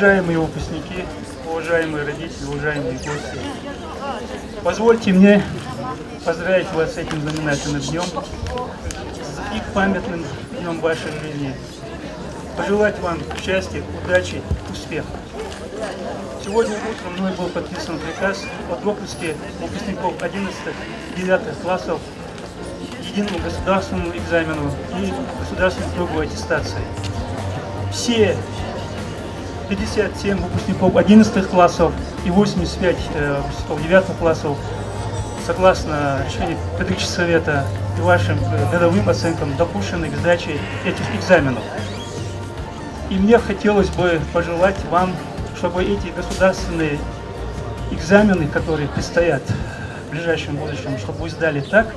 Уважаемые выпускники, уважаемые родители, уважаемые гости, позвольте мне поздравить вас с этим знаменательным днем, с их памятным днем вашей жизни, пожелать вам счастья, удачи, успеха. Сегодня утром мной был подписан приказ о допуске выпускников 11-9 классов к единому государственному экзамену и государственной итоговой аттестации. Все 57 выпускников 11 классов и 85 выпускников 9 классов, согласно решению педагогического совета и вашим годовым оценкам, допущены к сдаче этих экзаменов. И мне хотелось бы пожелать вам, чтобы эти государственные экзамены, которые предстоят в ближайшем будущем, чтобы вы сдали так,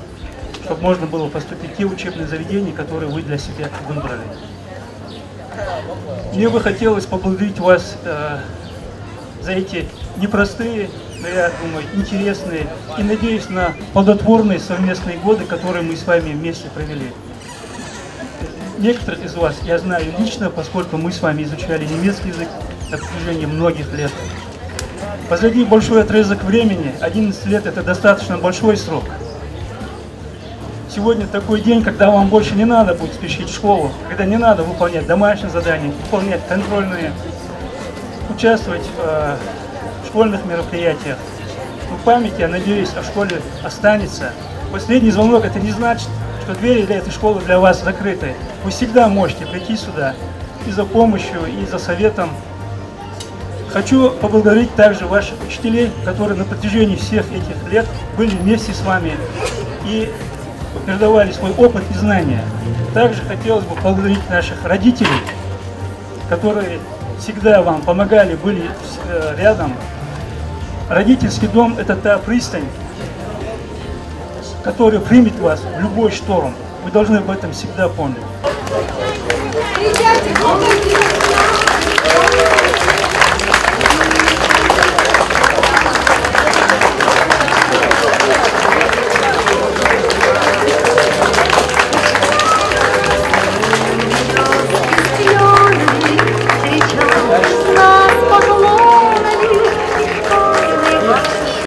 чтобы можно было поступить в те учебные заведения, которые вы для себя выбрали. Мне бы хотелось поблагодарить вас за эти непростые, но, я думаю, интересные и, надеюсь, на плодотворные совместные годы, которые мы с вами вместе провели. Некоторых из вас я знаю лично, поскольку мы с вами изучали немецкий язык на протяжении многих лет. Позади большой отрезок времени, 11 лет – это достаточно большой срок. Сегодня такой день, когда вам больше не надо будет спешить в школу, когда не надо выполнять домашние задания, выполнять контрольные, участвовать в школьных мероприятиях. Но память, я надеюсь, о школе останется. Последний звонок – это не значит, что двери для этой школы для вас закрыты. Вы всегда можете прийти сюда и за помощью, и за советом. Хочу поблагодарить также ваших учителей, которые на протяжении всех этих лет были вместе с вами и передавали свой опыт и знания. Также хотелось бы поблагодарить наших родителей, которые всегда вам помогали, были рядом. Родительский дом – это та пристань, которая примет вас в любой шторм. Вы должны об этом всегда помнить.